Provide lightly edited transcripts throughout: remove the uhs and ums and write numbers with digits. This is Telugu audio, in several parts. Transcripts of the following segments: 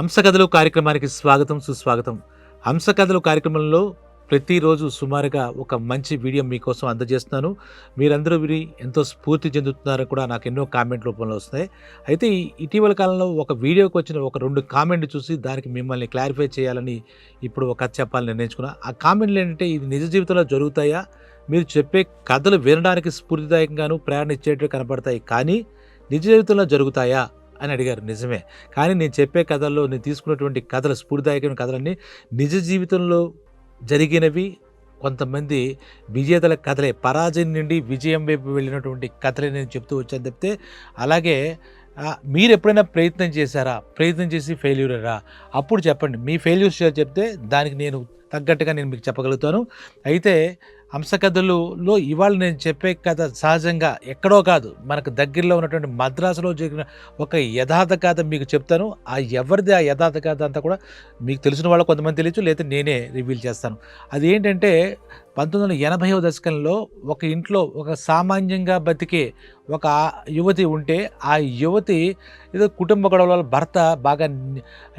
హంసకథలు కార్యక్రమానికి స్వాగతం, సుస్వాగతం. హంసకథలు కార్యక్రమంలో ప్రతిరోజు సుమారుగా ఒక మంచి వీడియో మీకోసం అందజేస్తున్నాను. మీరందరూ విని ఎంతో స్ఫూర్తి చెందుతున్నారని కూడా నాకు ఎన్నో కామెంట్ రూపంలో వస్తున్నాయి. అయితే ఇటీవల కాలంలో ఒక వీడియోకి వచ్చిన ఒక 2 కామెంట్లు చూసి దానికి మిమ్మల్ని క్లారిఫై చేయాలని ఇప్పుడు ఒక కథ చెప్పాలని నిర్ణయించుకున్నా. ఆ కామెంట్లు ఏంటంటే, ఇది నిజ జీవితంలో జరుగుతాయా? మీరు చెప్పే కథలు వినడానికి స్ఫూర్తిదాయకంగాను, ప్రేరణ ఇచ్చేటివి కనపడతాయి. కానీ నిజ జీవితంలో జరుగుతాయా అని అడిగారు. నిజమే. కానీ నేను చెప్పే కథల్లో నేను తీసుకున్నటువంటి కథలు, స్ఫూర్తిదాయకమైన కథలన్నీ నిజ జీవితంలో జరిగినవి. కొంతమంది విజేతల కథలే, పరాజయం నుండి విజయం వైపు వెళ్ళినటువంటి కథలే నేను చెప్తూ వచ్చాను తప్పితే, అలాగే మీరెప్పుడైనా ప్రయత్నం చేశారా? ప్రయత్నం చేసి ఫెయిల్యూర్ అయ్యారా? అప్పుడు చెప్పండి. మీ ఫెయిల్యూర్స్ చెప్తే దానికి నేను తగ్గట్టుగా నేను మీకు చెప్పగలుగుతాను. అయితే హంసకథలలో ఇవాళ నేను చెప్పే కథ సహజంగా ఎక్కడో కాదు, మనకు దగ్గరలో ఉన్నటువంటి మద్రాసులో జరిగిన ఒక యథార్థ కథ మీకు చెప్తాను. ఎవరిది ఆ యథార్థ కథ అంతా కూడా మీకు తెలిసిన వాళ్ళు కొంతమంది తెలియచ్చు, లేదా నేనే రివీల్ చేస్తాను. అది ఏంటంటే, 1980వ దశకంలో ఒక ఇంట్లో ఒక సామాన్యంగా బతికే ఒక యువతి ఉంటే, ఆ యువతి ఏదో కుటుంబ గొడవల వల్ల భర్త బాగా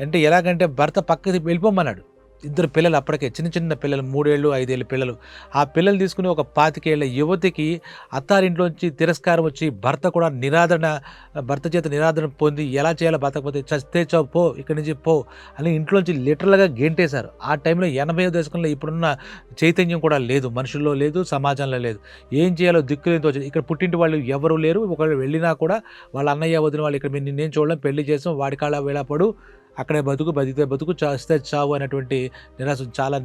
అంటే ఎలాగంటే భర్త పక్కకి వెళ్ళిపోమన్నాడు. ఇద్దరు పిల్లలు, అప్పటికే చిన్న చిన్న పిల్లలు, 3 ఏళ్ళు 5 ఏళ్ళ పిల్లలు. ఆ పిల్లలు తీసుకుని ఒక 25 ఏళ్ల యువతికి అత్తారింట్లోంచి తిరస్కారం వచ్చి భర్త చేత నిరాదరణ పొంది, ఎలా చేయాలో బతకపోతే చస్తే చావు, పో ఇక్కడి నుంచి పో అని ఇంట్లోంచి లిటరల్గా గెంటేశారు. ఆ టైంలో 80వ దశకంలో ఇప్పుడున్న చైతన్యం కూడా లేదు, మనుషుల్లో లేదు, సమాజంలో లేదు. ఏం చేయాలో దిక్కులేని తోచదు. ఇక్కడ పుట్టింటి వాళ్ళు ఎవరు లేరు. ఒకవేళ వెళ్ళినా కూడా వాళ్ళ అన్నయ్య వదిన వాళ్ళు ఇక్కడ నిన్నేం చూడడం, పెళ్లి చేసాం, వాడి కాళ్ళ వేళపడు, అక్కడే బతుకు, బతికితే బతుకు, చేస్తే చావు అనేటువంటి నిరాశ. చాలా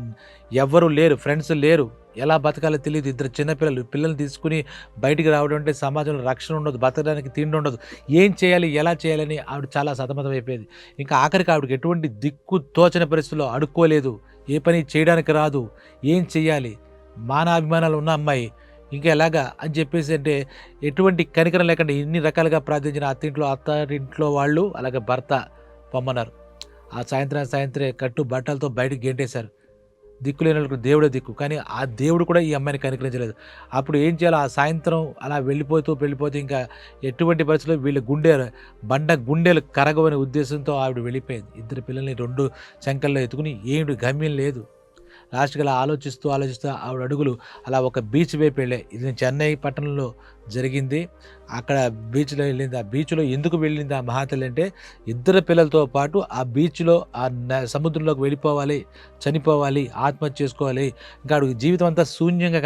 ఎవ్వరూ లేరు, ఫ్రెండ్స్ లేరు, ఎలా బతకాలో తెలియదు. ఇద్దరు చిన్నపిల్లలు, పిల్లల్ని తీసుకుని బయటికి రావడం అంటే సమాజంలో రక్షణ ఉండదు, బతకడానికి తిండి ఉండదు. ఏం చేయాలి, ఎలా చేయాలని ఆవిడ చాలా సతమతం అయిపోయేది. ఇంకా ఆఖరికి ఆవిడకి ఎటువంటి దిక్కు తోచని పరిస్థితుల్లో, అడుక్కోలేదు, ఏ పని చేయడానికి రాదు, ఏం చెయ్యాలి, మానాభిమానాలు ఉన్న అమ్మాయి, ఇంకా ఎలాగా అని చెప్పేసి, అంటే ఎటువంటి కనికరం లేకుండా ఇన్ని రకాలుగా ప్రార్థించిన అత్తారింట్లో వాళ్ళు, అలాగే భర్త పొమ్మన్నారు. ఆ సాయంత్రే కట్టు బట్టలతో బయటికి గెంటేశారు. దిక్కులేని వాళ్ళకు దేవుడే దిక్కు. కానీ ఆ దేవుడు కూడా ఈ అమ్మాయిని కనికరించలేదు. అప్పుడు ఏం చేయాలో, ఆ సాయంత్రం అలా వెళ్ళిపోతూ ఇంకా ఎటువంటి పరిస్థితుల్లో వీళ్ళ గుండెలు కరగవనే ఉద్దేశంతో ఆవిడ వెళ్ళిపోయింది. ఇద్దరు పిల్లల్ని 2 చంకల్లో ఎత్తుకుని, ఏమిటి గమ్యం లేదు. లాస్ట్‌కి అలా ఆలోచిస్తూ ఆవిడ అడుగులు అలా ఒక బీచ్ వైపు వెళ్ళాయి. ఇది చెన్నై పట్టణంలో జరిగింది. అక్కడ బీచ్‌లో వెళ్ళింది. ఆ బీచ్‌లో ఎందుకు వెళ్ళింది ఆ మహాతల్లి అంటే, ఇద్దరు పిల్లలతో పాటు ఆ బీచ్‌లో సముద్రంలోకి వెళ్ళిపోవాలి, చనిపోవాలి, ఆత్మహత్య చేసుకోవాలి. ఇంకా ఆవిడకి జీవితం అంతా శూన్యంగా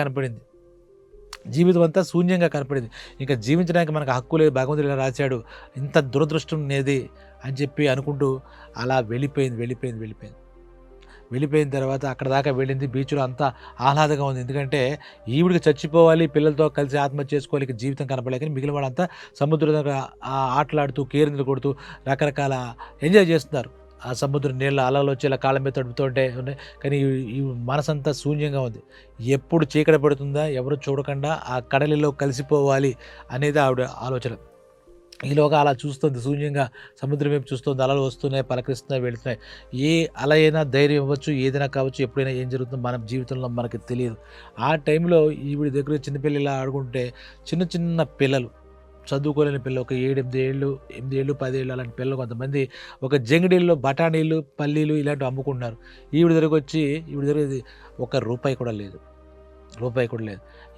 కనపడింది. ఇంకా జీవించడానికి మనకు హక్కు లేదు, భగవంతుడు ఇలా రాశాడు, ఇంత దురదృష్టం నేది అని చెప్పి అనుకుంటూ అలా వెళ్ళిపోయిన తర్వాత అక్కడ దాకా వెళ్ళింది. బీచ్‌లో అంతా ఆహ్లాదంగా ఉంది. ఎందుకంటే ఈవిడికి చచ్చిపోవాలి, పిల్లలతో కలిసి ఆత్మహత్య చేసుకోవాలి, ఇక జీవితం కనపడలేక మిగిలిన వాళ్ళంతా సముద్రం దగ్గర ఆటలాడుతూ, కేరింతలు కొడుతూ రకరకాల ఎంజాయ్ చేస్తున్నారు. ఆ సముద్రం నీళ్ళ అలలు వచ్చి ఇలా కాళ్ళ మీద తడుపుతుంటే ఉన్నాయి. కానీ ఈ మనసంతా శూన్యంగా ఉంది. ఎప్పుడు చీకటి పడుతుందా, ఎవరు చూడకుండా ఆ కడలిలో కలిసిపోవాలి అనేది ఆవిడ ఆలోచన. ఈలోగా అలా చూస్తుంది, శూన్యంగా సముద్రం వైపు చూస్తుంది. అలలు వస్తున్నాయి, పలకరిస్తున్నాయి, వెళుతున్నాయి. ఏ అల అయినా ధైర్యం ఇవ్వచ్చు, ఏదైనా కావచ్చు, ఎప్పుడైనా ఏం జరుగుతుందో మన జీవితంలో మనకి తెలియదు. ఆ టైంలో ఈవిడ దగ్గర చిన్నపిల్లలు ఇలా ఆడుకుంటే, చిన్న చిన్న పిల్లలు, చదువుకోలేని పిల్లలు, ఒక 7, 8 ఏళ్ళు, 8 ఏళ్ళు, 10 ఏళ్ళు అలాంటి పిల్లలు కొంతమంది ఒక జంగిడీల్లో బఠానీలు, పల్లీలు ఇలాంటివి అమ్ముకుంటున్నారు. ఈవిడ దగ్గర ఒక రూపాయి కూడా లేదు.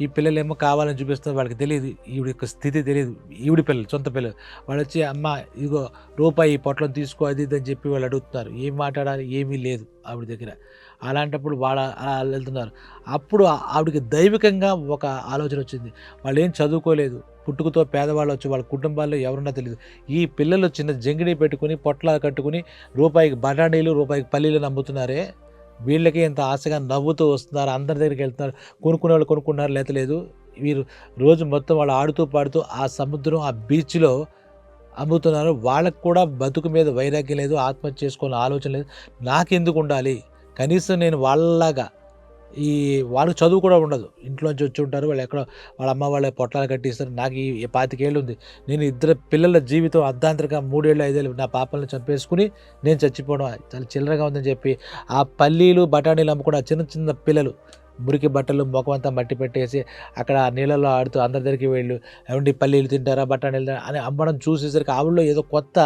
ఈ పిల్లలేమో కావాలని చూపిస్తున్నారు, వాళ్ళకి తెలియదు, ఈవిడ యొక్క స్థితి తెలియదు. ఈవిడి పిల్లలు, సొంత పిల్లలు, వాళ్ళు వచ్చి అమ్మ ఇదిగో రూపాయి పొట్లం తీసుకో, అది ఇది అని చెప్పి వాళ్ళు అడుగుతున్నారు. ఏం మాట్లాడాలి, ఏమీ లేదు ఆవిడ దగ్గర. అలాంటప్పుడు అలా వెళ్తున్నారు. అప్పుడు ఆవిడకి దైవికంగా ఒక ఆలోచన వచ్చింది. వాళ్ళు ఏం చదువుకోలేదు, పుట్టుకతో పేదవాళ్ళు వచ్చి వాళ్ళ కుటుంబాల్లో ఎవరున్నా తెలియదు. ఈ పిల్లలు చిన్న జంగిడి పెట్టుకుని, పొట్లాలు కట్టుకుని, రూపాయికి బఠానీలు, రూపాయికి పల్లీలు నమ్ముతున్నారే, వీళ్ళకి ఎంత ఆశగా నవ్వుతూ వస్తున్నారు, అందరి దగ్గరికి వెళ్తున్నారు, కొనుక్కునే వాళ్ళు కొనుక్కున్నారు, లేదు. వీరు రోజు మొత్తం వాళ్ళు ఆడుతూ పాడుతూ ఆ సముద్రం, ఆ బీచ్‌లో అమ్ముతున్నారు. వాళ్ళకు కూడా బతుకు మీద వైరాగ్యం లేదు, ఆత్మహత్య చేసుకోవాలని ఆలోచన లేదు. నాకెందుకు ఉండాలి, కనీసం నేను వాళ్ళలాగా ఈ వాళ్ళకి చదువు కూడా ఉండదు. ఇంట్లోంచి వచ్చి ఉంటారు. వాళ్ళు ఎక్కడో వాళ్ళ అమ్మ వాళ్ళ పొట్లాలు కట్టిస్తారు. నాకు ఈ 25 ఏళ్ళు ఉంది. నేను ఇద్దరు పిల్లల జీవితం అర్ధాంతరంగా 3 ఏళ్ళు, 5 ఏళ్ళు నా పాపల్ని చంపేసుకొని నేను చచ్చిపోవడం చాలా చిల్లరగా ఉందని చెప్పి ఆ పల్లీలు, బఠానీలు అమ్ముకున్న చిన్న చిన్న పిల్లలు మురికి బట్టలు మొఖమంతా మట్టి పెట్టేసి అక్కడ నీళ్ళలో ఆడుతూ అందరి దగ్గరికి వెళ్ళు, ఏవండీ పల్లీలు తింటారా, బఠానీలు తింటారా అని అమ్మడం చూసేసరికి ఆవిడలో ఏదో కొత్త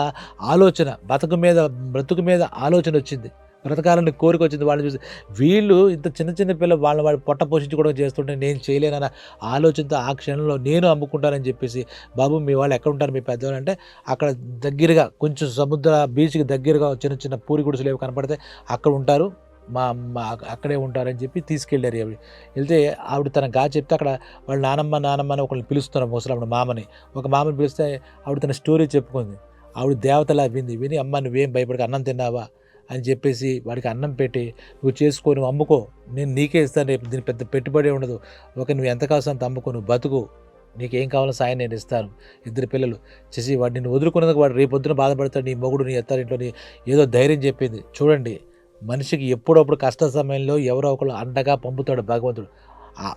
ఆలోచన, బ్రతుకు మీద ఆలోచన వచ్చింది. బ్రతకాలని కోరిక వచ్చింది వాళ్ళని చూసి. వీళ్ళు ఇంత చిన్న చిన్న పిల్లలు వాళ్ళ పొట్ట పోషించుకోవడం చేస్తుంటే నేను చేయలేనన్న ఆలోచనతో ఆ క్షణంలో నేను అమ్ముకుంటానని చెప్పేసి, బాబు మీ వాళ్ళు ఎక్కడ ఉంటారు మీ పెద్దవాళ్ళు అంటే, అక్కడ దగ్గరగా కొంచెం సముద్ర బీచ్‌కి దగ్గరగా చిన్న చిన్న పూరి గుడిసెలు ఏవి కనపడితే అక్కడ ఉంటారు. మా మా అక్కడే ఉంటారని చెప్పి తీసుకెళ్లారు ఆవిడ. వెళ్తే ఆవిడ తనకు చెప్తే అక్కడ వాళ్ళ నానమ్మ అని ఒకళ్ళని పిలుస్తున్నారు ముసలావిడ మామని. ఒక మామని పిలిస్తే ఆవిడ తన స్టోరీ చెప్పుకుంది. ఆవిడ దేవతలా విని అమ్మ నువ్వేం భయపడకు అన్నం తిన్నావా అని చెప్పేసి వాడికి అన్నం పెట్టి నువ్వు చేసుకో, నువ్వు అమ్ముకో, నేను నీకే ఇస్తాను, రేపు దీని పెద్ద పెట్టుబడి ఉండదు, ఓకే నువ్వు ఎంత కావాల్సిన అంత అమ్ముకో, నువ్వు బతుకు, నీకేం కావాలో సాయం నేను ఇస్తాను. ఇద్దరు పిల్లలు చేసి వాడు నిన్ను వదులుకున్నందుకు వాడు రేపొద్దున బాధపడతాడు, నీ మొగుడు నీ అత్తారింట్లో ఏదో ధైర్యం చెప్పింది. చూడండి మనిషికి ఎప్పుడప్పుడు కష్ట సమయంలో ఎవరో ఒకరు అండగా పంపుతాడు భగవంతుడు.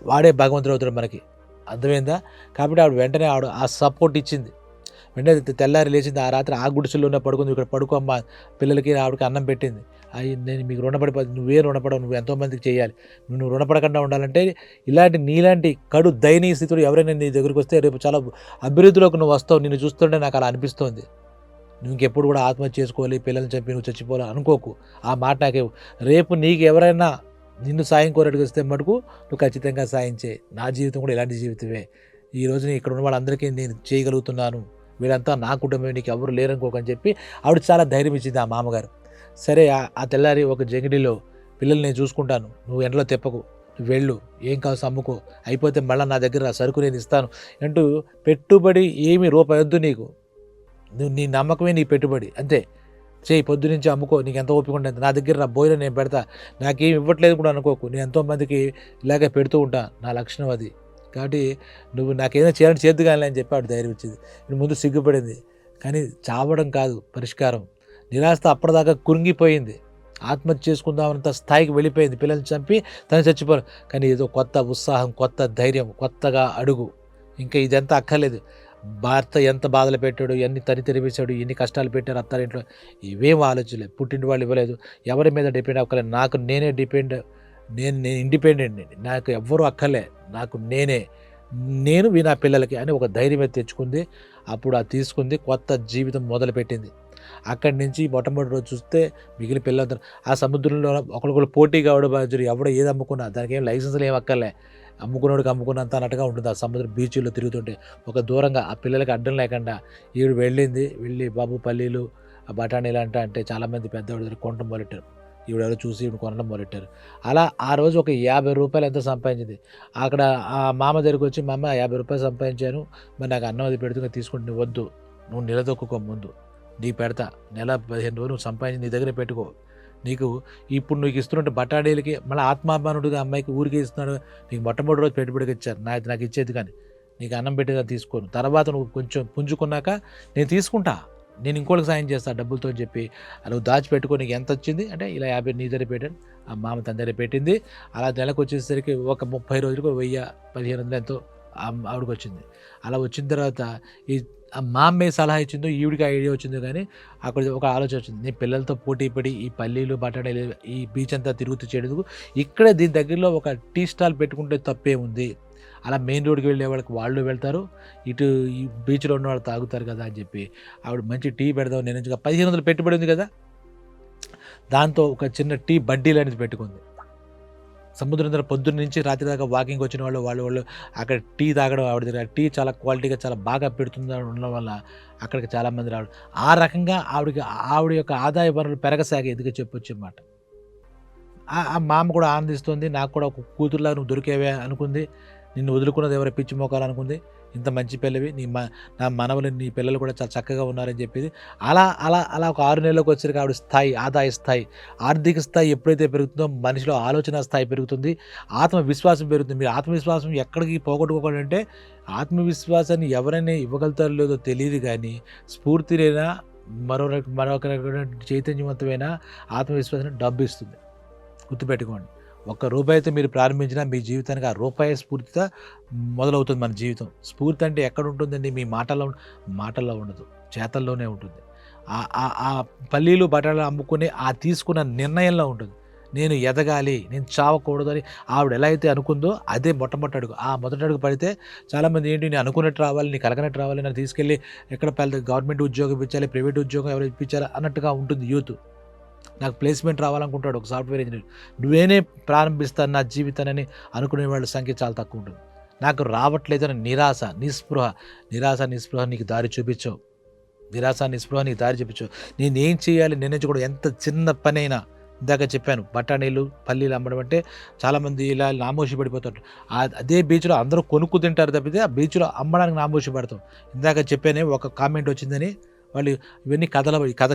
వాడే భగవంతుడు అవుతాడు మనకి. అర్థమైందా? కాబట్టి ఆవిడ వెంటనే ఆ సపోర్ట్ ఇచ్చింది. వెంటనే తెల్లారి లేచింది. ఆ రాత్రి ఆ గుడిసెల్లోనే పడుకుంది. ఇక్కడ పడుకోమ్మా పిల్లలకి ఆవిడకి అన్నం పెట్టింది. నేను మీకు నువ్వే రుణపడవు, నువ్వు ఎంతోమందికి చేయాలి, నువ్వు రుణపడకుండా ఉండాలంటే నీలాంటి కడు దయనీయ స్థితిలో ఎవరైనా నీ దగ్గరికి వస్తే రేపు చాలా అభివృద్ధిలోకి నువ్వు వస్తావు. నిన్ను చూస్తుంటే నాకు అలా అనిపిస్తోంది. నువ్వు ఇంకెప్పుడు కూడా ఆత్మహత్య చేసుకోవాలి, పిల్లల్ని చంపి నువ్వు చచ్చిపోవాలి అనుకోకు. ఆ మాట నాకే రేపు నీకు ఎవరైనా నిన్ను సాయం కోరడికి వస్తే మటుకు నువ్వు ఖచ్చితంగా సాయం చేయి. నా జీవితం కూడా ఇలాంటి జీవితమే. ఈరోజు నేను ఇక్కడ ఉన్న వాళ్ళందరికీ నేను చేయగలుగుతున్నాను, వీళ్ళంతా నా కుటుంబమే, నీకు ఎవరు లేరనుకోకని చెప్పి ఆవిడ చాలా ధైర్యం ఇచ్చింది ఆ మామగారు. సరే ఆ తెల్లారి ఒక జంగిడిలో పిల్లల్ని నేను చూసుకుంటాను, నువ్వు ఎండలో తెప్పకు, నువ్వు వెళ్ళు, ఏం కావాల్సి అమ్ముకో, అయిపోతే మళ్ళీ నా దగ్గర సరుకు నేను ఇస్తాను అంటూ పెట్టుబడి ఏమి రూపాయి వద్దు నీకు, నీ నమ్మకమే నీ పెట్టుబడి అంతే, చేయి పొద్దునుంచి అమ్ముకో, నీకు ఎంత ఓపిక ఉంటుంది, నా దగ్గర నా భోజనం నేను పెడతా, నాకేం ఇవ్వట్లేదు కూడా అనుకోకు, నేను ఎంతోమందికి ఇలాగే పెడుతూ ఉంటా, నా లక్షణం అది, కాబట్టి నువ్వు నాకేదైనా చేయాలని చేద్దు కానీ అని చెప్పి ఆవిడ ధైర్యం ఇచ్చింది. ముందు సిగ్గుపడింది, కానీ చావడం కాదు పరిష్కారం. నిరాశతో అప్పటిదాకా కురింగిపోయింది, ఆత్మహత్య చేసుకుందామన్నంత స్థాయికి వెళ్ళిపోయింది, పిల్లల్ని చంపి తను చచ్చిపోరు. కానీ ఏదో కొత్త ఉత్సాహం, కొత్త ధైర్యం, కొత్తగా అడుగు, ఇంకా ఇదంతా అక్కర్లేదు. భర్త ఎంత బాధలు పెట్టాడు, ఎన్ని తెరిపేశాడు, ఎన్ని కష్టాలు పెట్టారు అత్తారింట్లో, ఇవేం ఆలోచించలేదు. పుట్టింటి వాళ్ళు ఇవ్వలేదు, ఎవరి మీద డిపెండ్ అవ్వలేదు, నాకు నేనే డిపెండ్, నేను ఇండిపెండెంట్, నాకు ఎవ్వరూ అక్కర్లే, నాకు నేను నా పిల్లలకి అని ఒక ధైర్యం అయితే తెచ్చుకుంది. అప్పుడు తీసుకుంది, కొత్త జీవితం మొదలుపెట్టింది. అక్కడి నుంచి మొట్టమొదటి రోజు చూస్తే మిగిలిన పిల్లలందరూ ఆ సముద్రంలో ఒకరికొకరు పోటీ కావడం బాధ్యులు, ఎవడో ఏది అమ్ముకున్నా దానికి ఏం లైసెన్స్లు ఏం అక్కర్లే, అమ్ముకున్నోడికి అమ్ముకున్నంత అన్నట్టుగా ఉంటుంది. ఆ సముద్రం బీచ్లో తిరుగుతుంటే ఒక దూరంగా ఆ పిల్లలకి అడ్డం లేకుండా ఈవిడ వెళ్ళి బాబు పల్లీలు బఠానీలు అంటే చాలామంది పెద్దవాడి దగ్గర కొనడం మొదలెట్టారు. ఈవిడెవరో చూసి ఈవిడ కొనడం మొదలెట్టారు. అలా ఆ రోజు ఒక 50 రూపాయలు ఎంతో సంపాదించింది. అక్కడ ఆ మామ దగ్గరికి వచ్చి, మా అమ్మ 50 రూపాయలు సంపాదించాను, మరి నాకు అన్నం అది పెడుతుంది తీసుకుంటే, నువ్వు వద్దు, నువ్వు నిలదొక్కుకో, ముందు నీకు పెడతా, నెల 15 రోజులు నువ్వు సంపాదించి నీ దగ్గర పెట్టుకో, ఇప్పుడు నీకు ఇస్తున్నట్టు బఠానీలకి మళ్ళీ ఆత్మాభిమానుడిగా అమ్మాయికి ఊరికే ఇస్తున్నాడు, నీకు మొట్టమొదటి రోజు పెట్టుబడికి ఇచ్చారు, నాకు ఇచ్చేది కానీ నీకు అన్నం పెట్టేదా తీసుకోను, తర్వాత నువ్వు కొంచెం పుంజుకున్నాక నేను తీసుకుంటా, నేను ఇంకోళ్ళకి సాయం చేస్తాను డబ్బులతో అని చెప్పి నువ్వు దాచిపెట్టుకో, నీకు ఎంత వచ్చింది అంటే ఇలా 50 నీ దగ్గర పెట్టాను, ఆ మామ తన దగ్గర పెట్టింది. అలా నెలకు వచ్చేసరికి ఒక 30 రోజులకు 1000-1500 ఎంతో ఆవిడకి వచ్చింది. అలా వచ్చిన తర్వాత ఆ మా అమ్మే సలహా ఇచ్చిందో ఈవిడికి ఐడియా వచ్చిందో కానీ అక్కడ ఒక ఆలోచన వచ్చింది, నేను పిల్లలతో పోటీ పడి ఈ పల్లీలు బఠానీలు ఈ బీచ్ అంతా తిరుగుతూ చేయడానికి ఇక్కడే దీని దగ్గరలో ఒక టీ స్టాల్ పెట్టుకుంటే తప్పే ఉంది, అలా మెయిన్ రోడ్కి వెళ్ళే వాళ్ళకి వాళ్ళు వెళ్తారు, ఇటు ఈ బీచ్లో ఉన్న వాళ్ళు తాగుతారు కదా అని చెప్పి ఆవిడ మంచి టీ పెడదాం, నేను 1500 పెట్టుబడి ఉంది కదా, దాంతో ఒక చిన్న టీ బడ్డీలు అనేది పెట్టుకుంది. సముద్రం దగ్గర పొద్దున్న నుంచి రాత్రి దాకా వాకింగ్ వచ్చిన వాళ్ళు అక్కడ టీ తాగడం, ఆవిడ దగ్గర టీ చాలా క్వాలిటీగా చాలా బాగా పెడుతుంది ఉండడం వల్ల అక్కడికి చాలామంది రావడం, ఆ రకంగా ఆవిడ యొక్క ఆదాయ వనరులు పెరగసాగే ఎదుగు చెప్పొచ్చు అన్నమాట. ఆ మామ కూడా ఆనందిస్తుంది, నాకు కూడా ఒక కూతురులా నువ్వు దొరికేవే అనుకుంది, నిన్ను వదులుకున్నది ఎవరో పిచ్చి మోకాలు అనుకుంది, ఇంత మంచి పిల్లవి, నా మనవలు నీ పిల్లలు కూడా చాలా చక్కగా ఉన్నారని చెప్పేది. అలా ఒక 6 నెలలకు వచ్చేసరికి ఆవిడ ఆదాయ స్థాయి, ఆర్థిక స్థాయి ఎప్పుడైతే పెరుగుతుందో మనిషిలో ఆలోచన స్థాయి పెరుగుతుంది, ఆత్మవిశ్వాసం పెరుగుతుంది. మీరు ఆత్మవిశ్వాసం ఎక్కడికి పోగొట్టుకోకండి, ఆత్మవిశ్వాసాన్ని ఎవరైనా ఇవ్వగలుగుతారో లేదో తెలియదు కానీ స్ఫూర్తినైనా మరొక చైతన్యవంతమైన ఆత్మవిశ్వాసాన్ని డబ్బు ఇస్తుంది, గుర్తుపెట్టుకోండి. ఒక్క రూపాయితో మీరు ప్రారంభించినా మీ జీవితానికి ఆ రూపాయి స్ఫూర్తితో మొదలవుతుంది మన జీవితం. స్ఫూర్తి అంటే ఎక్కడ ఉంటుందండి? మీ మాటల్లో ఉండదు, చేతల్లోనే ఉంటుంది. ఆ పల్లీలు బఠానీలు అమ్ముకునే తీసుకున్న నిర్ణయంలో ఉంటుంది. నేను ఎదగాలి, నేను చావకూడదు అని ఆవిడ ఎలా అయితే అనుకుందో అదే మొట్టమొదటి అడుగు. ఆ మొదటి అడుగు పడితే చాలామంది ఏంటి, నేను అనుకున్నట్టు రావాలి, నీకు కలగనట్టు రావాలి, నన్ను తీసుకెళ్ళి ఎక్కడ గవర్నమెంట్ ఉద్యోగం ఇప్పించాలి, ప్రైవేట్ ఉద్యోగం ఎవరు ఇప్పించాలి అన్నట్టుగా ఉంటుంది యూత్. నాకు ప్లేస్మెంట్ రావాలనుకుంటాడు ఒక సాఫ్ట్వేర్ ఇంజనీర్. నేనే ప్రారంభిస్తాను నా జీవితాన్ని అనుకునే వాళ్ళ సంఖ్య చాలా తక్కువ ఉంటుంది. నాకు రావట్లేదని నిరాశ నిస్పృహ నీకు దారి చూపించవు. నేనేం చేయాలి నిర్ణయించుకోవడం. ఎంత చిన్న పనైనా, ఇందాక చెప్పాను బఠానీలు పల్లీలు అమ్మడం అంటే చాలామంది ఇలా నామోషి పడిపోతారు. అదే బీచ్లో అందరూ కొనుక్కు తింటారు తప్పితే ఆ బీచ్లో అమ్మడానికి నామోషి పడతాం. ఇందాక చెప్పానే ఒక కామెంట్ వచ్చిందని, వాళ్ళు ఇవన్నీ కథ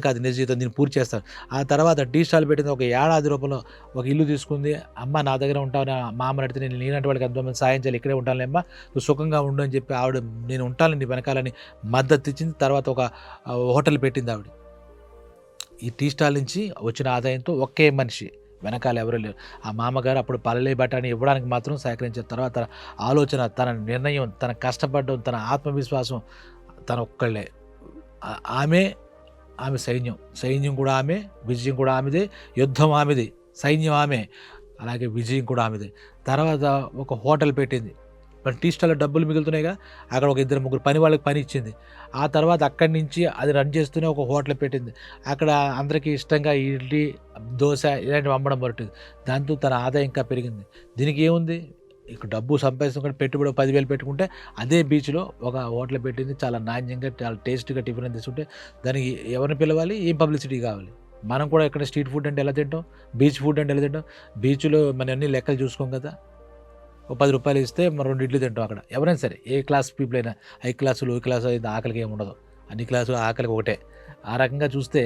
కాదు, నిజ జీవితం, దీన్ని పూర్తి చేస్తారు. ఆ తర్వాత టీ స్టాల్ పెట్టింది, ఒక ఏడాది రూపంలో ఒక ఇల్లు తీసుకుంది. అమ్మ నా దగ్గర ఉంటావు, మా అమ్మని అడిగితే నేను నేనంటే వాళ్ళకి ఎంతోమంది సాయం చేయాలి, ఇక్కడే ఉంటానులేమ్మా, నువ్వు సుఖంగా ఉండు అని చెప్పి ఆవిడ నేను ఉంటాను నీ వెనకాలని మద్దతు ఇచ్చింది. తర్వాత ఒక హోటల్ పెట్టింది ఆవిడ. ఈ టీ స్టాల్ నుంచి వచ్చిన ఆదాయంతో ఒకే మనిషి, వెనకాల ఎవరు లేరు. ఆ మామగారు అప్పుడు పల్లె బఠానీ ఇవ్వడానికి మాత్రం సహకరించారు. తర్వాత ఆలోచన, తన నిర్ణయం, తన కష్టపడడం, తన ఆత్మవిశ్వాసం తన ఒక్కళ్ళే. ఆమె సైన్యం కూడా ఆమె, విజయం కూడా ఆమెదే, యుద్ధం ఆమెది, సైన్యం ఆమె, అలాగే విజయం కూడా ఆమెదే. తర్వాత ఒక హోటల్ పెట్టింది. మరి టీ స్టాల్లో డబ్బులు మిగులుతున్నాయిగా, అక్కడ ఒక 2-3 పని వాళ్ళకి పని ఇచ్చింది. ఆ తర్వాత అక్కడి నుంచి అది రన్ చేస్తూనే ఒక హోటల్ పెట్టింది. అక్కడ అందరికీ ఇష్టంగా ఇడ్లీ, దోశ ఇలాంటివి అమ్మడం మొదలెట్టింది. దాంతో తన ఆదాయం ఇంకా పెరిగింది. దీనికి ఏముంది, ఇక్కడ డబ్బు సంపాదించుకుంటే పెట్టుబడి 10,000 పెట్టుకుంటే అదే బీచ్లో ఒక హోటల్ పెట్టింది. చాలా నాణ్యంగా, చాలా టేస్ట్గా టిఫిన్ తీసుకుంటే దానికి ఎవరిని పిలవాలి, ఏం పబ్లిసిటీ కావాలి. మనం కూడా ఇక్కడ స్ట్రీట్ ఫుడ్ అంటే ఎలా తింటాం, బీచ్ ఫుడ్ అంటే ఎలా తింటాం. బీచ్లో మన అన్ని లెక్కలు చూసుకోం కదా. ఒక 10 రూపాయలు ఇస్తే మనం 2 ఇడ్లీ తింటాం అక్కడ. ఎవరైనా సరే, ఏ క్లాస్ పీపుల్ అయినా, హై క్లాసు లో క్లాసు అయితే ఆకలికి ఏమి ఉండదు. అన్ని క్లాసులు ఆకలికి ఒకటే. ఆ రకంగా చూస్తే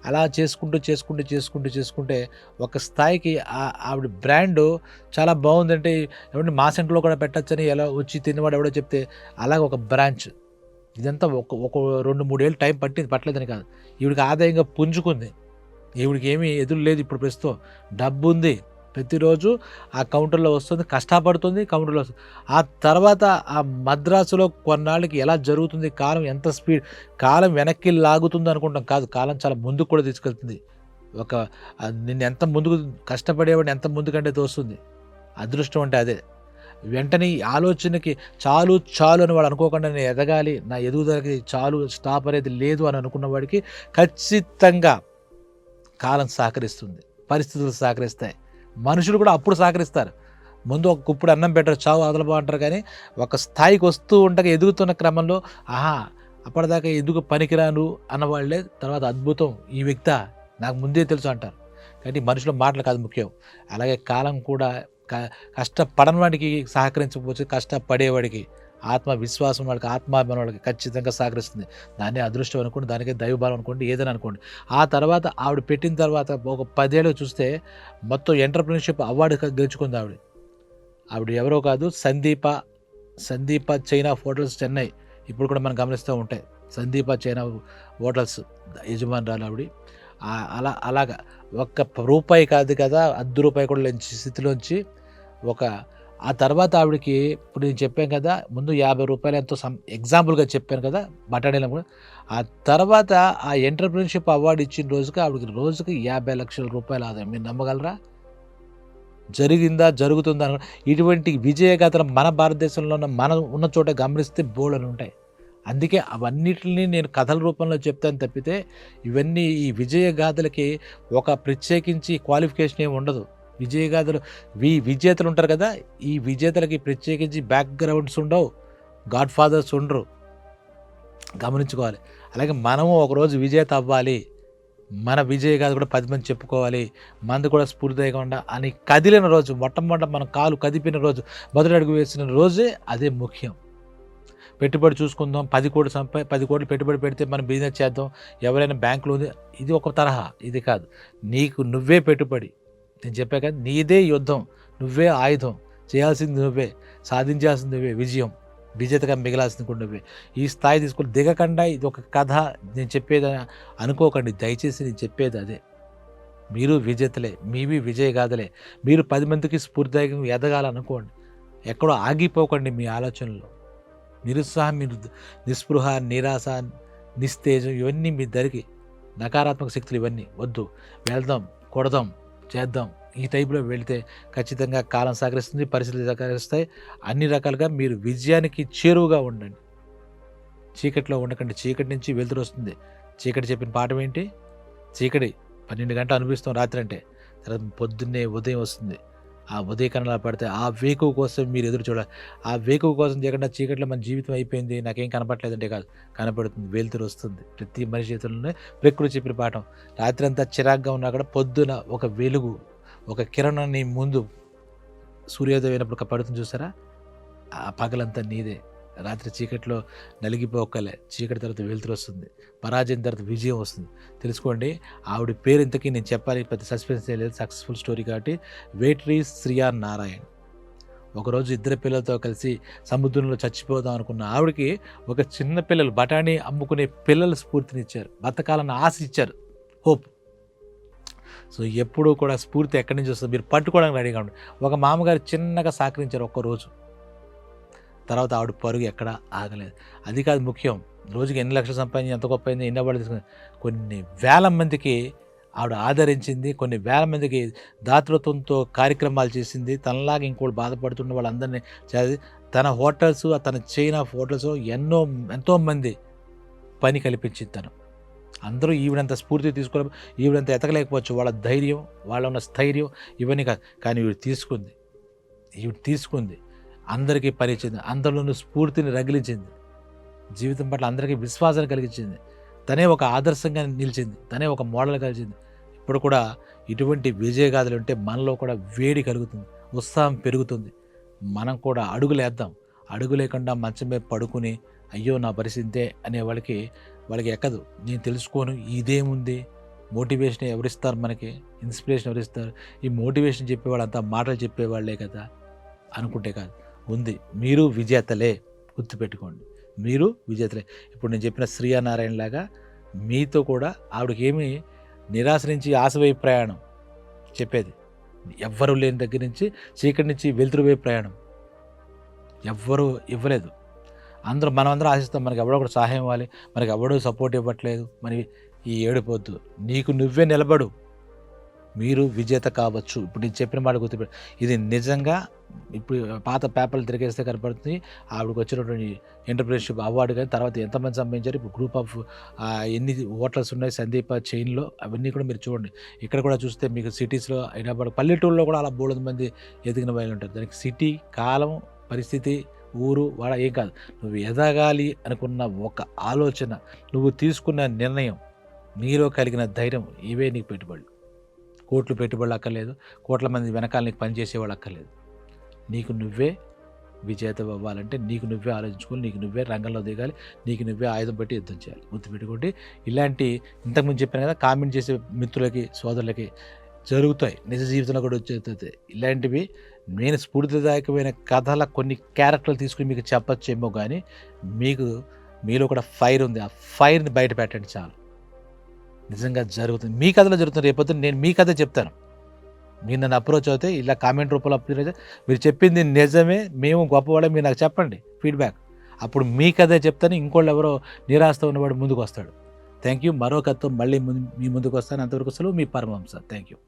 అలా చేసుకుంటే ఒక స్థాయికి ఆవిడ బ్రాండు చాలా బాగుందంటే, ఏమంటే మా సెంటర్లో కూడా పెట్టచ్చని ఎలా వచ్చి తినేవాడు ఎవడో చెప్తే అలాగ ఒక బ్రాంచ్. ఇదంతా ఒక 2-3 ఏళ్ళు టైం పట్టలేదని కాదు, ఈవిడికి ఆదాయంగా పుంజుకుంది. ఈవిడికి ఏమీ ఎదురు లేదు. ఇప్పుడు ప్రస్తుతం డబ్బు ఉంది, ప్రతిరోజు ఆ కౌంటర్లో వస్తుంది, కష్టపడుతుంది, కౌంటర్లో వస్తుంది. ఆ తర్వాత ఆ మద్రాసులో కొన్నాళ్ళకి ఎలా జరుగుతుంది, కాలం వెనక్కి లాగుతుంది అనుకుంటాం, కాదు, కాలం చాలా ముందుకు కూడా తీసుకెళ్తుంది. నిన్ను ఎంత ముందుకు కష్టపడేవాడిని ఎంత ముందుకంటే తోస్తుంది. అదృష్టం అంటే అదే. వెంటనే ఈ ఆలోచనకి చాలు అని వాడు అనుకోకుండా, నేను ఎదగాలి, నా ఎదుగుదలకి చాలు, స్టాప్ అనేది లేదు అని అనుకున్న వాడికి ఖచ్చితంగా కాలం సహకరిస్తుంది, పరిస్థితులు సహకరిస్తాయి, మనుషులు కూడా అప్పుడు సహకరిస్తారు. ముందు ఒక కుప్పుడు అన్నం పెట్టరు, చావు అదలబా అంటారు. కానీ ఒక స్థాయికి వస్తూ ఉండగా ఎదుగుతున్న క్రమంలో అప్పటిదాకా ఎందుకు పనికిరాను అన్నవాళ్లే తర్వాత అద్భుతం, ఈ వ్యక్తి నాకు ముందే తెలుసు అంటారు. కానీ మనుషుల మాటలు కాదు ముఖ్యం. అలాగే కాలం కూడా కష్టపడని వాడికి సహకరించకపోవచ్చు, కష్టపడేవాడికి, ఆత్మవిశ్వాసం వాడికి, ఆత్మాభిమానం వాళ్ళకి ఖచ్చితంగా సహకరిస్తుంది. దాన్ని అదృష్టం అనుకోండి, దానికే దైవబలం అనుకోండి, ఏదని అనుకోండి. ఆ తర్వాత ఆవిడ పెట్టిన తర్వాత ఒక 10 ఏళ్ళు చూస్తే మొత్తం ఎంటర్‌ప్రెన్యూర్‌షిప్ అవార్డు గెలుచుకుంది ఆవిడ. ఆవిడ ఎవరో కాదు, సందీప చైనా హోటల్స్ చెన్నై, ఇప్పుడు కూడా మనం గమనిస్తూ ఉంటాయి. సందీప చైనా హోటల్స్ యజమానురాలు ఆవిడ. అలాగా ఒక్క రూపాయి కాదు కదా, రూ. 10 కూడా లేని స్థితిలోంచి ఆ తర్వాత ఆవిడకి, ఇప్పుడు నేను చెప్పాను కదా ముందు రూ. 50 ఎంతో ఎగ్జాంపుల్గా చెప్పాను కదా బఠానీలో కూడా. ఆ తర్వాత ఆ ఎంటర్‌ప్రెన్యూర్‌షిప్ అవార్డు ఇచ్చిన రోజుకి ఆవిడకి రోజుకి రూ. 50 లక్షల ఆదాయం. మీరు నమ్మగలరా? జరుగుతుందా? ఇటువంటి విజయగాథలు మన భారతదేశంలో మనం ఉన్న చోట గమనిస్తే బోలెడన్ని ఉంటాయి. అందుకే అవన్నిటిని నేను కథల రూపంలో చెప్తాను తప్పితే, ఇవన్నీ ఈ విజయగాథలకి ఒక ప్రత్యేకించి క్వాలిఫికేషన్ ఏమి ఉండదు. విజయగాథలు విజేతలు ఉంటారు కదా, ఈ విజేతలకి ప్రత్యేకించి బ్యాక్గ్రౌండ్స్ ఉండవు, గాడ్ ఫాదర్స్ ఉండరు, గమనించుకోవాలి. అలాగే మనము ఒకరోజు విజేత అవ్వాలి, మన విజయగాథ కూడా 10 మంది చెప్పుకోవాలి, మనది కూడా స్ఫూర్తిదాయకంగా అని కదిలిన రోజు, మొట్టమొదట మనం కాలు కదిపిన రోజు, మొదటి అడుగు వేసిన రోజే అదే ముఖ్యం. పెట్టుబడి చూసుకుందాం, 10 కోట్లు పెట్టుబడి పెడితే మనం బిజినెస్ చేద్దాం, ఎవరైనా బ్యాంకులో ఉంది, ఇది ఒక తరహా. ఇది కాదు, నీకు నువ్వే పెట్టుబడి. నేను చెప్పా కదా, నీదే యుద్ధం, నువ్వే ఆయుధం, చేయాల్సింది నువ్వే, సాధించాల్సింది నువ్వే, విజేతగా మిగలాల్సింది కూడా నువ్వే. ఈ స్థాయి తీసుకొని దిగకుండా ఇది ఒక కథ నేను చెప్పేది అనుకోకండి, దయచేసి నేను చెప్పేది అదే. మీరు విజేతలే, మీవి విజయగాథలే. మీరు 10 మందికి స్ఫూర్తిదాయకంగా ఎదగాలనుకోండి. ఎక్కడో ఆగిపోకండి మీ ఆలోచనలో. నిరుత్సాహం, నిస్పృహ, నిరాశ, నిస్తేజం ఇవన్నీ మీ దరికి నకారాత్మక శక్తులు ఇవన్నీ వద్దు. వెళ్దాం, కొడదాం, చేద్దాం. ఈ టైప్‌లో వెళితే ఖచ్చితంగా కాలం సహకరిస్తుంది, పరిస్థితులు సహకరిస్తాయి. అన్ని రకాలుగా మీరు విజయానికి చేరువగా ఉండండి. చీకట్లో ఉండకండి. చీకటి నుంచి వెలుతురొస్తుంది. చీకటి చెప్పిన పాఠం ఏంటి? చీకటి 12 గంటలు అనుభవిస్తాం రాత్రంటే. తర్వాత పొద్దున్నే ఉదయం వస్తుంది. ఆ ఉదయకిరణాలు పడితే ఆ వేకువ కోసం మీరు ఎదురు చూడాలి. ఆ వేకువ కోసం చేయకుండా చీకట్లో మన జీవితం అయిపోయింది, నాకేం కనపడట్లేదంటే కాదు. కనపడుతుంది. వెలుతురొస్తుంది. ప్రతి మనిషి జీవితంలోనే ప్రకృతి చెప్పిన పాఠం. రాత్రంతా చిరాకుగా ఉన్నా కూడా పొద్దున ఒక వెలుగు, ఒక కిరణం నీ ముందు సూర్యోదయం అయినప్పుడు పడుతుంది చూసారా? ఆ పగలంతా నీదే. రాత్రి చీకట్లో నలిగిపోకలే. చీకటి తర్వాత వెలుతురొస్తుంది. పరాజయం తర్వాత విజయం వస్తుంది. తెలుసుకోండి. ఆవిడ పేరు ఇంతకీ నేను చెప్పాలి, పెద్ద సస్పెన్స్ ఏం లేదు. సక్సెస్‌ఫుల్ స్టోరీ కాబట్టి వేట్రి శ్రియా నారాయణ్. ఒకరోజు ఇద్దరు పిల్లలతో కలిసి సముద్రంలో చచ్చిపోదాం అనుకున్న ఆవిడకి ఒక చిన్న పిల్లలు బఠానీ అమ్ముకునే పిల్లలు స్ఫూర్తినిచ్చారు. బతకాలన్న ఆశ ఇచ్చారు. హోప్. సో ఎప్పుడూ కూడా స్ఫూర్తి ఎక్కడి నుంచి వస్తుంది? మీరు పట్టుకోవడానికి రెడీగా ఉండండి. ఒక మామగారు చిన్నగా సహకరించారు ఒక్కరోజు. తర్వాత ఆవిడ పరుగు ఎక్కడ ఆగలేదు. అది కాదు ముఖ్యం. రోజుకి ఎన్ని లక్షలు సంపాదించి ఎంత గొప్ప అయింది, ఎన్ని అవార్డులు తీసుకుంది. కొన్ని వేల మందికి ఆవిడ ఆదరించింది. కొన్ని వేల మందికి దాతృత్వంతో కార్యక్రమాలు చేసింది. తనలాగా ఇంకోటి బాధపడుతున్న వాళ్ళందరినీ చదివి తన హోటల్స్, తన చైన్ ఆఫ్ హోటల్స్ ఎంతోమంది పని కల్పించింది తను. అందరూ ఈవిడంత స్ఫూర్తి తీసుకోవడం, ఈవిడంత ఎతకలేకపోవచ్చు. వాళ్ళ ధైర్యం, వాళ్ళ ఉన్న స్థైర్యం ఇవన్నీ కాదు. కానీ ఈవిడ తీసుకుంది. అందరికీ పరిచింది. అందరిలోనూ స్ఫూర్తిని రగిలించింది. జీవితం పట్ల అందరికీ విశ్వాసాన్ని కలిగించింది. తనే ఒక ఆదర్శంగా నిలిచింది. తనే ఒక మోడల్ కలిగింది. ఇప్పుడు కూడా ఇటువంటి విజయగాథలు ఉంటే మనలో కూడా వేడి కలుగుతుంది, ఉత్సాహం పెరుగుతుంది. మనం కూడా అడుగులేద్దాం. అడుగు లేకుండా మంచం మీద పడుకుని అయ్యో నా పరిస్థితే అనే వాళ్ళకి ఎక్కదు. నేను తెలుసుకోను ఇదేముంది, మోటివేషన్ ఎవరిస్తారు మనకి, ఇన్స్పిరేషన్ ఎవరిస్తారు? ఈ మోటివేషన్ చెప్పేవాళ్ళంతా మాటలు చెప్పేవాళ్లే కదా అనుకుంటే కాదు. ఉంది. మీరు విజేతలే. గుర్తుపెట్టుకోండి. మీరు విజేతలే. ఇప్పుడు నేను చెప్పిన శ్రియా నారాయణ లాగా మీతో కూడా ఆవిడకేమి నిరాశ నుంచి ఆశ వైపు ప్రయాణం చెప్పేది. ఎవ్వరూ లేని దగ్గర నుంచి చీకటి నుంచి వెలుతురు వైపు ప్రయాణం ఎవ్వరూ ఇవ్వలేదు. మనమందరం ఆశిస్తాం మనకి ఎవడో ఒకడు సహాయం ఇవ్వాలి, మనకి ఎవడో సపోర్ట్ ఇవ్వట్లేదు. మరి ఈ ఏడుపోద్దు. నీకు నువ్వే నిలబడు. మీరు విజేత కావచ్చు. ఇప్పుడు నేను చెప్పిన మాట గుర్తుపెట్టు. ఇది నిజంగా ఇప్పుడు పాత పేపర్లు తిరిగేస్తే కనపడుతుంది. ఆవిడకి వచ్చినటువంటి ఎంటర్‌ప్రెన్యూర్‌షిప్ అవార్డు కానీ తర్వాత ఎంతమంది సంపాదించారు. ఇప్పుడు గ్రూప్ ఆఫ్ ఎన్ని హోటల్స్ ఉన్నాయి సందీప చైన్‌లో అవన్నీ కూడా మీరు చూడండి. ఇక్కడ కూడా చూస్తే మీకు సిటీస్‌లో హైదరాబాద్ పల్లెటూరులో కూడా అలా బోలెడు మంది ఎదిగిన వాళ్ళు ఉంటారు. దానికి సిటీ, కాలం, పరిస్థితి, ఊరు, వాడ ఏం కాదు. నువ్వు ఎదగాలి అనుకున్న ఒక ఆలోచన, నువ్వు తీసుకున్న నిర్ణయం, నీలో కలిగిన ధైర్యం ఇవే నీకు పెట్టుబడులు. కోట్లు పెట్టుబడులు అక్కర్లేదు. కోట్ల మంది వెనకాల నీకు పనిచేసేవాళ్ళు అక్కర్లేదు. నీకు నువ్వే విజేత అవ్వాలంటే నీకు నువ్వే ఆలోచించుకోవాలి, నీకు నువ్వే రంగంలో దిగాలి, నీకు నువ్వే ఆయుధం పెట్టి యుద్ధం చేయాలి. గుర్తుపెట్టుకోండి. ఇలాంటి ఇంతకుముందు చెప్పాను కదా, కామెంట్ చేసే మిత్రులకి, సోదరులకి జరుగుతాయి. నిజ జీవితంలో కూడా వచ్చేది. ఇలాంటివి నేను స్ఫూర్తిదాయకమైన కథల కొన్ని క్యారెక్టర్లు తీసుకుని మీకు చెప్పచ్చేమో కానీ మీలో కూడా ఫైర్ ఉంది. ఆ ఫైర్ని బయట పెట్టండి చాలు. నిజంగా జరుగుతుంది. మీ కథలో జరుగుతుంది. రేపొద్దున నేను మీ కథ చెప్తాను. మీరు నన్ను అప్రోచ్ అవుతే ఇలా కామెంట్ రూపంలో అప్రోచ్ మీరు చెప్పింది నిజమే, మేము గొప్పవాళ్ళం, మీరు నాకు చెప్పండి ఫీడ్బ్యాక్. అప్పుడు మీ కథే చెప్తాను. ఇంకోళ్ళు ఎవరో నిరాశతో ఉన్నవాడు ముందుకు వస్తాడు. Thank you. మరో కథతో మళ్ళీ మీ ముందుకు వస్తాను. అంతవరకు సెలవు. మీ పరమహంస. Thank you.